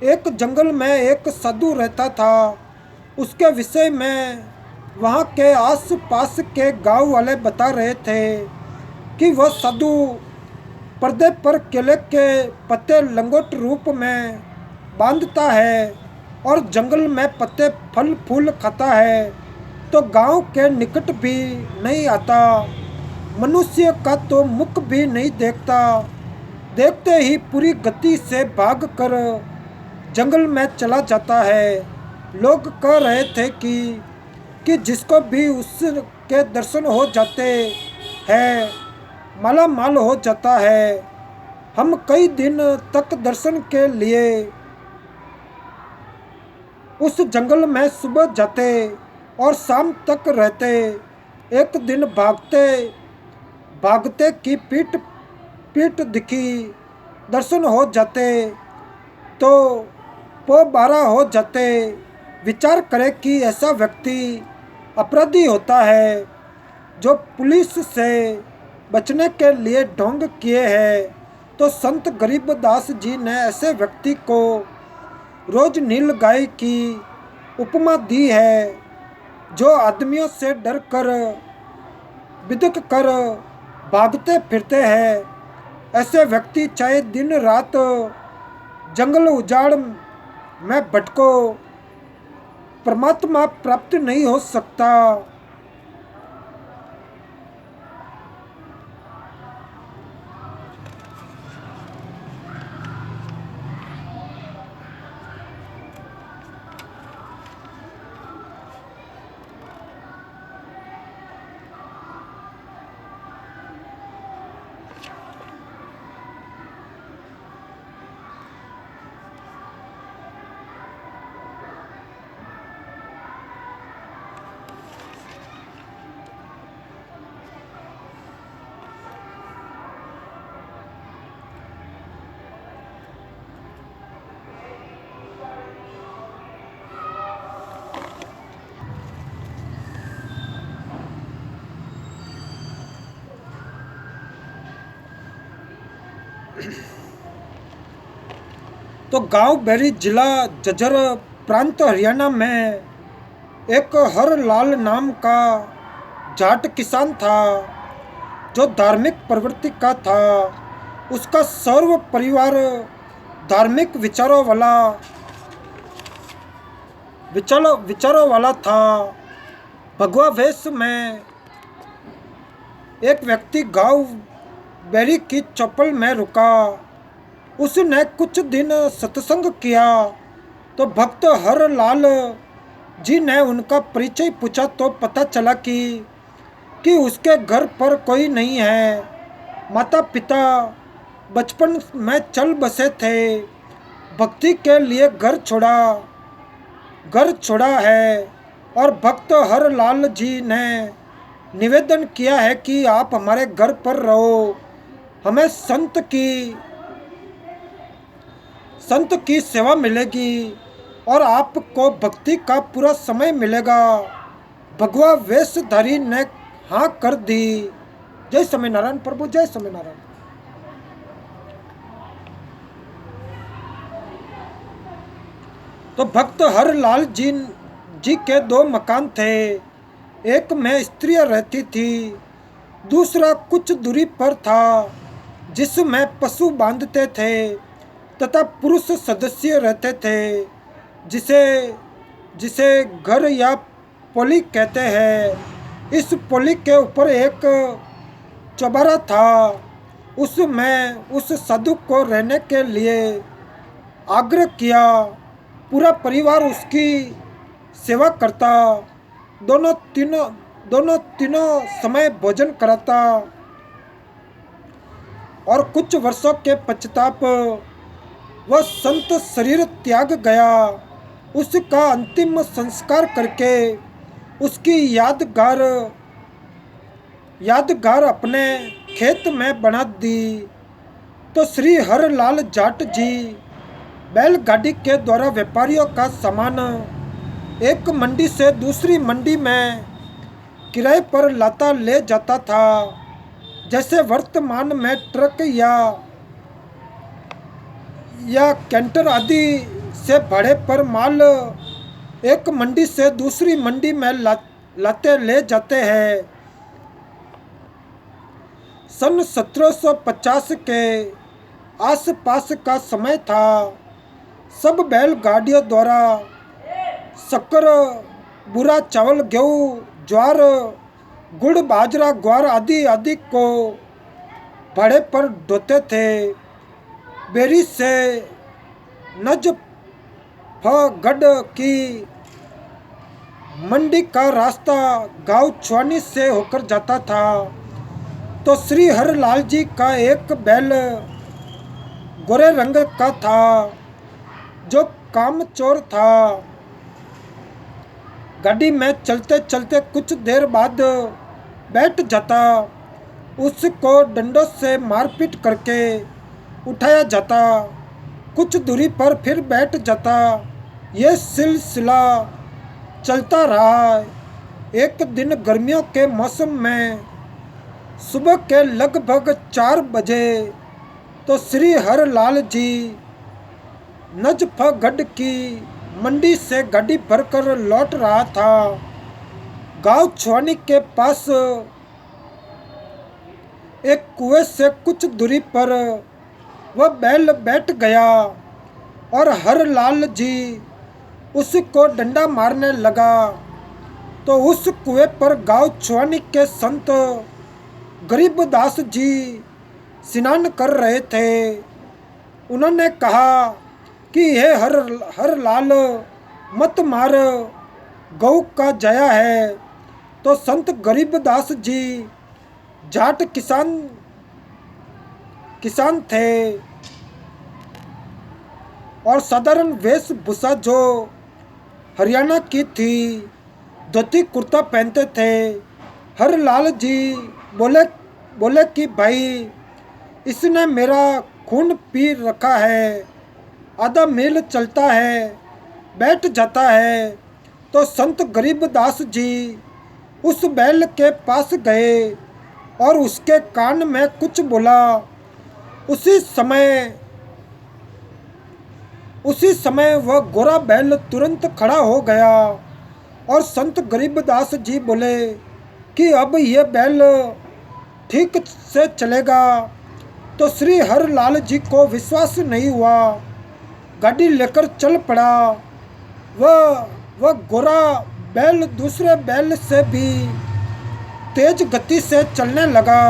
एक जंगल में एक साधु रहता था। उसके विषय में वहाँ के आस पास के गांव वाले बता रहे थे कि वह साधु पर्दे पर केले के पत्ते लंगोट रूप में बांधता है और जंगल में पत्ते फल फूल खाता है। तो गांव के निकट भी नहीं आता। मनुष्य का तो मुख भी नहीं देखता। देखते ही पूरी गति से भागकर जंगल में चला जाता है। लोग कह रहे थे कि जिसको भी उसके दर्शन हो जाते हैं माला माल हो जाता है। हम कई दिन तक दर्शन के लिए उस जंगल में सुबह जाते और शाम तक रहते। एक दिन भागते की पीठ दिखी, दर्शन हो जाते तो पो 12 हो जाते। विचार करें कि ऐसा व्यक्ति अपराधी होता है जो पुलिस से बचने के लिए ढोंग किए हैं। तो संत गरीबदास जी ने ऐसे व्यक्ति को रोज नील गाय की उपमा दी है, जो आदमियों से डर कर बिदक कर भागते फिरते हैं। ऐसे व्यक्ति चाहे दिन रात जंगल उजाड़ मैं भटको परमात्मा प्राप्त नहीं हो सकता। तो गांव बैरी जिला जज्जर प्रांत हरियाणा में एक हर लाल नाम का जाट किसान था जो धार्मिक प्रवृत्ति का था। उसका सर्व परिवार धार्मिक विचारों वाला था। भगवा वेश में एक व्यक्ति गांव बैरी की चौपल में रुका। उसने कुछ दिन सत्संग किया तो भक्त हर लाल जी ने उनका परिचय पूछा तो पता चला कि उसके घर पर कोई नहीं है। माता पिता बचपन में चल बसे थे। भक्ति के लिए घर छोड़ा है और भक्त हर लाल जी ने निवेदन किया है कि आप हमारे घर पर रहो, हमें संत की सेवा मिलेगी और आपको भक्ति का पूरा समय मिलेगा। भगवा वेशधारी ने हाँ कर दी। जय स्वामीनारायण प्रभु, जय स्वामीनारायण। तो भक्त हर लाल जी के दो मकान थे। एक में स्त्रियां रहती थी, दूसरा कुछ दूरी पर था जिसमें पशु बांधते थे तथा पुरुष सदस्य रहते थे जिसे घर या पोली कहते हैं। इस पोली के ऊपर एक चौबारा था। उसमें उस साधु को रहने के लिए आग्रह किया। पूरा परिवार उसकी सेवा करता, दोनों तीनों समय भोजन कराता और कुछ वर्षों के पश्चात वह संत शरीर त्याग गया। उसका अंतिम संस्कार करके उसकी यादगार अपने खेत में बना दी। तो श्री हर लाल जाट जी बैलगाड़ी के द्वारा व्यापारियों का सामान एक मंडी से दूसरी मंडी में किराए पर लाता ले जाता था। जैसे वर्तमान में ट्रक या कैंटर आदि से भाड़े पर माल एक मंडी से दूसरी मंडी में लाते ले जाते हैं। सन 1750 के आसपास का समय था। सब बैलगाड़ियों द्वारा शक्कर, बुरा चावल, गेहूँ, ज्वार, गुड़, बाजरा, ग्वार आदि को भाड़े पर ढोते थे। बेरी से नजफगढ़ की मंडी का रास्ता गांव छुआनी से होकर जाता था। तो श्री हर लाल जी का एक बैल गोरे रंग का था जो कामचोर था। गाड़ी में चलते चलते कुछ देर बाद बैठ जाता। उसको डंडों से मारपीट करके उठाया जाता, कुछ दूरी पर फिर बैठ जाता। यह सिलसिला चलता रहा। एक दिन गर्मियों के मौसम में सुबह के लगभग 4 बजे तो श्री हर लाल जी नजफगढ़ की मंडी से गाड़ी भरकर लौट रहा था। गांव छुआनी के पास एक कुएं से कुछ दूरी पर वह बैल बैठ गया। और हरलाल जी उसको डंडा मारने लगा। तो उस कुएं पर गांव छुआनी के संत गरीबदास जी स्नान कर रहे थे। उन्होंने कहा कि हे हरलाल, मत मार, गौ का जया है। तो संत गरीबदास जी जाट किसान थे और साधारण वेशभूषा जो हरियाणा की थी, धोती कुर्ता पहनते थे। हरलाल जी बोले बोले कि भाई, इसने मेरा खून पी रखा है, आधा मील चलता है, बैठ जाता है। तो संत गरीबदास जी उस बैल के पास गए और उसके कान में कुछ बोला। उसी समय वह गोरा बैल तुरंत खड़ा हो गया और संत गरीबदास जी बोले कि अब यह बैल ठीक से चलेगा। तो श्री हरलाल जी को विश्वास नहीं हुआ, गाड़ी लेकर चल पड़ा। वह गोरा बैल दूसरे बैल से भी तेज गति से चलने लगा।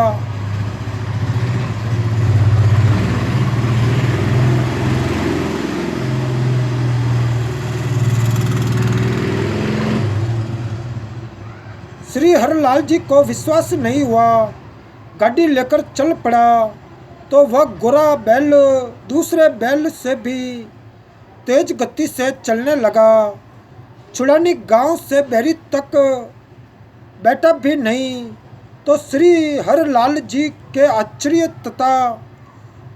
श्री हरलाल जी को विश्वास नहीं हुआ, गाड़ी लेकर चल पड़ा। तो वह गोरा बैल दूसरे बैल से भी तेज गति से चलने लगा। छुड़ानी गांव से बैरी तक बैठा भी नहीं। तो श्री हरलाल जी के आश्चर्य तथा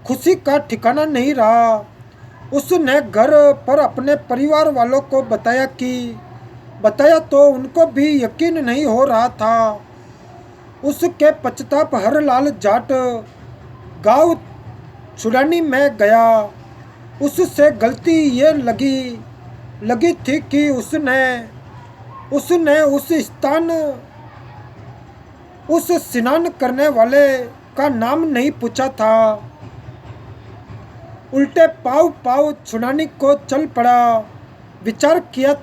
खुशी का ठिकाना नहीं रहा। उसने घर पर अपने परिवार वालों को बताया तो उनको भी यकीन नहीं हो रहा था। उसके पश्चात हरलाल जाट गांव छुड़ानी में गया। उससे गलती ये लगी थी कि उसने उस स्नान करने वाले का नाम नहीं पूछा था। उल्टे पाव छुड़ानी को चल पड़ा। विचार किया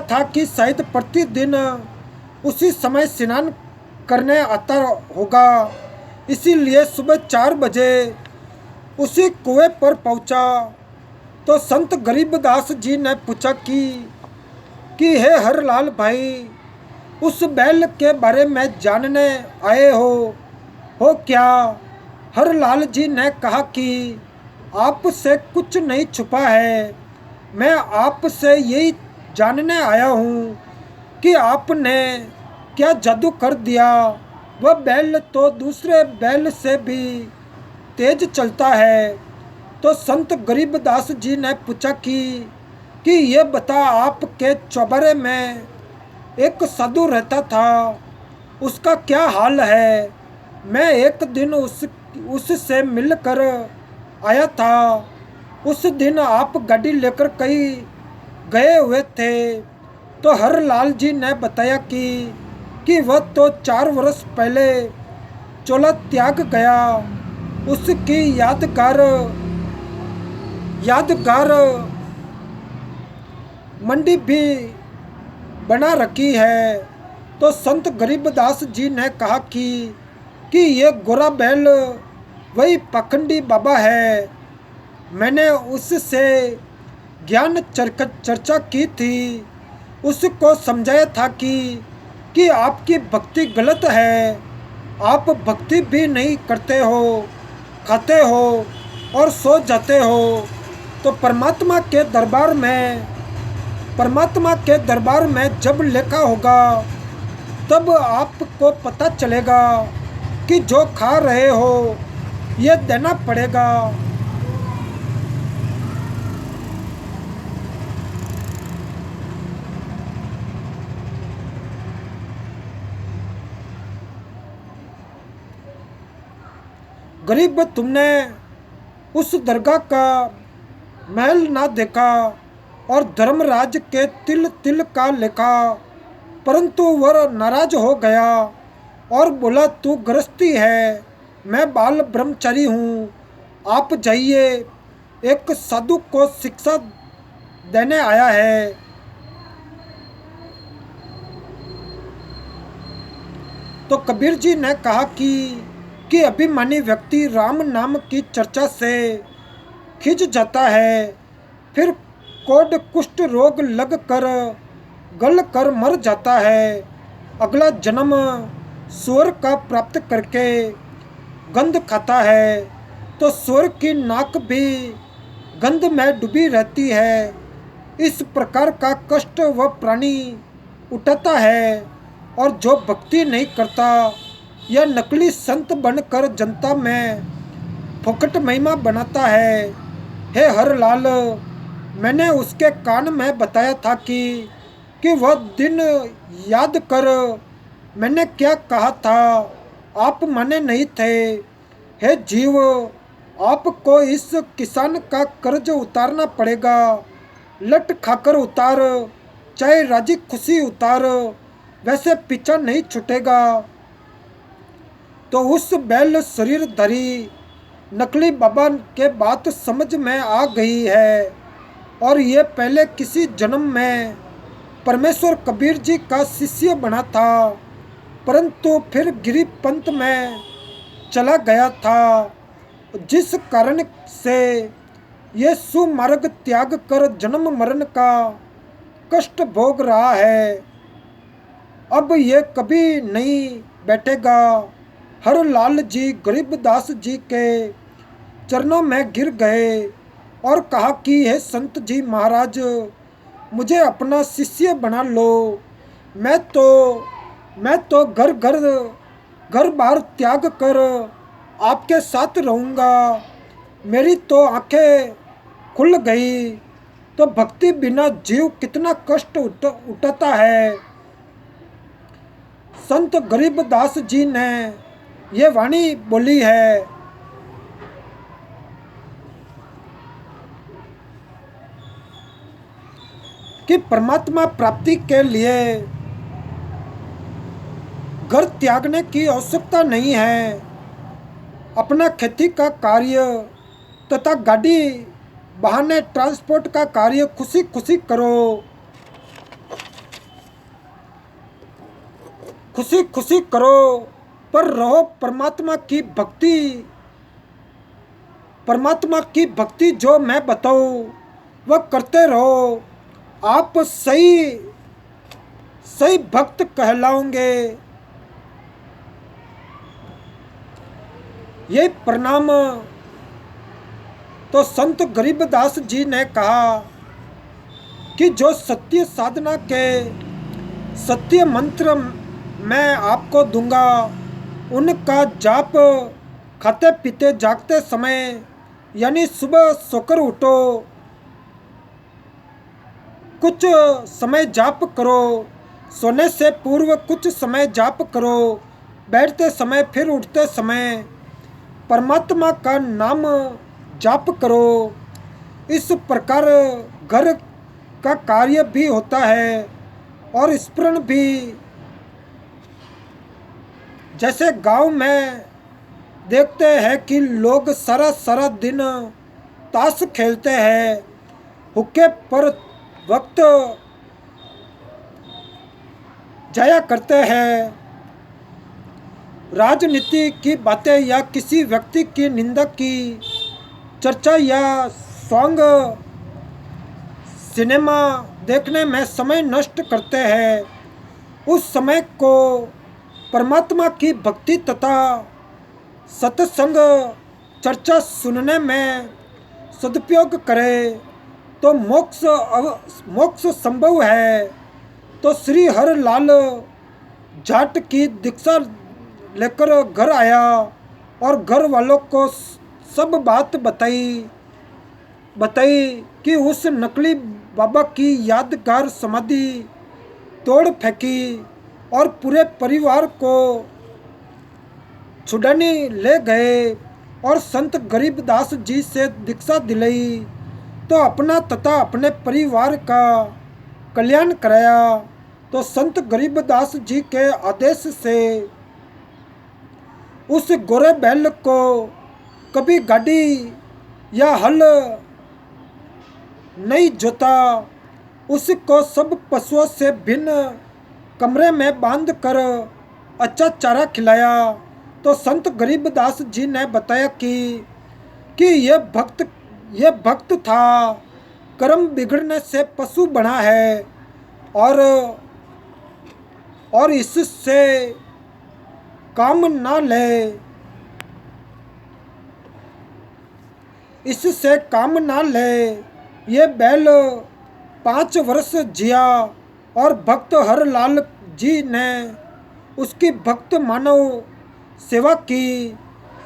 था कि शायद प्रतिदिन उसी समय स्नान करने आता होगा। इसीलिए सुबह 4 बजे उसी कुएं पर पहुंचा। तो संत गरीबदास जी ने पूछा कि हे हरलाल भाई, उस बैल के बारे में जानने आए हो क्या? हरलाल जी ने कहा कि आपसे कुछ नहीं छुपा है, मैं आपसे यही जानने आया हूँ कि आपने क्या जादू कर दिया। वह बैल तो दूसरे बैल से भी तेज चलता है। तो संत गरीबदास जी ने पूछा कि ये बता, आपके चौबारे में एक साधु रहता था, उसका क्या हाल है? मैं एक दिन उससे मिलकर आया था। उस दिन आप गाड़ी लेकर कहीं गए हुए थे। तो हरलाल जी ने बताया कि वह तो 4 वर्ष पहले चोला त्याग गया। उसकी यादगार मंडी भी बना रखी है। तो संत गरीबदास जी ने कहा कि ये गोरा बैल वही पाखंडी बाबा है। मैंने उससे ज्ञान चर्चा की थी, उसको समझाया था कि आपकी भक्ति गलत है। आप भक्ति भी नहीं करते हो, खाते हो और सो जाते हो। तो परमात्मा के दरबार में जब लेखा होगा तब आपको पता चलेगा कि जो खा रहे हो ये देना पड़ेगा। गरीब, तुमने उस दरगाह का महल ना देखा और धर्मराज के तिल तिल का लेखा, परंतु वह नाराज हो गया और बोला, तू गृहस्थी है, मैं बाल ब्रह्मचारी हूँ, आप जाइए, एक साधु को शिक्षा देने आया है। तो कबीर जी ने कहा कि अभिमानी व्यक्ति राम नाम की चर्चा से खिंच जाता है, फिर कोढ़ कुष्ठ रोग लग कर गल कर मर जाता है। अगला जन्म सूअर का प्राप्त करके गंध खाता है, तो सूअर की नाक भी गंध में डूबी रहती है। इस प्रकार का कष्ट वह प्राणी उठाता है, और जो भक्ति नहीं करता या नकली संत बनकर जनता में फोकट महिमा बनाता है। हे हरलाल, मैंने उसके कान में बताया था कि वह दिन याद कर, मैंने क्या कहा था, आप माने नहीं थे। हे जीव, आपको इस किसान का कर्ज उतारना पड़ेगा। लट खाकर उतार, चाहे राजी खुशी उतार, वैसे पीछा नहीं छूटेगा। तो उस बैल शरीर धरी नकली बाबा के बात समझ में आ गई है, और ये पहले किसी जन्म में परमेश्वर कबीर जी का शिष्य बना था, परंतु फिर गिरी पंथ में चला गया था, जिस कारण से ये सुमार्ग त्याग कर जन्म मरण का कष्ट भोग रहा है। अब ये कभी नहीं बैठेगा। हरलाल जी गरीबदास जी के चरणों में गिर गए और कहा कि हे संत जी महाराज, मुझे अपना शिष्य बना लो। मैं तो घर बार त्याग कर आपके साथ रहूँगा। मेरी तो आंखें खुल गई। तो भक्ति बिना जीव कितना कष्ट उठाता है। संत गरीबदास जी ने ये वाणी बोली है कि परमात्मा प्राप्ति के लिए घर त्यागने की आवश्यकता नहीं है। अपना खेती का कार्य तथा गाड़ी बहाने ट्रांसपोर्ट का कार्य खुशी खुशी करो, खुशी खुशी करो, पर रहो परमात्मा की भक्ति जो मैं बताऊं वह करते रहो। आप सही भक्त कहलाओगे। ये प्रणाम। तो संत गरीबदास जी ने कहा कि जो सत्य साधना के सत्य मंत्र मैं आपको दूंगा, उनका जाप खाते पीते जागते समय, यानी सुबह सोकर उठो, कुछ समय जाप करो, सोने से पूर्व कुछ समय जाप करो, बैठते समय फिर उठते समय परमात्मा का नाम जाप करो। इस प्रकार घर का कार्य भी होता है और स्मरण भी। जैसे गांव में देखते हैं कि लोग सारा दिन ताश खेलते हैं, हुक्के पर वक्त जाया करते हैं, राजनीति की बातें या किसी व्यक्ति की निंदा की चर्चा या सॉन्ग सिनेमा देखने में समय नष्ट करते हैं। उस समय को परमात्मा की भक्ति तथा सत्संग चर्चा सुनने में सदुपयोग करें तो मोक्ष संभव है। तो श्री हरलाल जाट की दीक्षा लेकर घर आया और घर वालों को सब बात बताई कि उस नकली बाबा की यादगार समाधि तोड़ फेंकी और पूरे परिवार को छुड़ाने ले गए और संत गरीबदास जी से दीक्षा दिलाई, तो अपना तथा अपने परिवार का कल्याण कराया। तो संत गरीबदास जी के आदेश से उस गोरे बैल को कभी गाड़ी या हल नहीं जोता, उसको सब पशुओं से भिन्न कमरे में बांध कर अच्छा चारा खिलाया। तो संत गरीबदास जी ने बताया कि ये भक्त था, कर्म बिगड़ने से पशु बना है, और इससे काम ना ले, इससे काम ना ले। ये बैल 5 वर्ष जिया और भक्त हरलाल जी ने उसकी भक्त मानव सेवा की।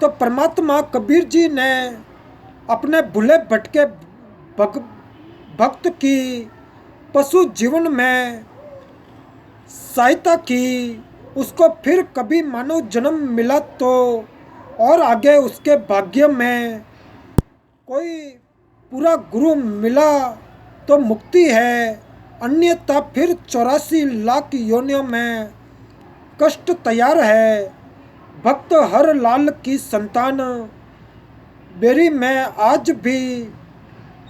तो परमात्मा कबीर जी ने अपने भूले भटके भक्त की पशु जीवन में सहायता की। उसको फिर कभी मानव जन्म मिला तो और आगे उसके भाग्य में कोई पूरा गुरु मिला तो मुक्ति है, अन्यथा फिर 84 लाख योनियों में कष्ट तैयार है। भक्त हर लाल की संतान बेरी में आज भी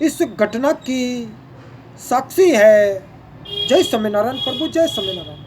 इस घटना की साक्षी है। जय स्वामीनारायण प्रभु, जय स्वामीनारायण।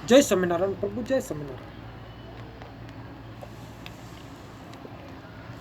जय स्वामीनारायण प्रभु, जय स्वामीनारायण।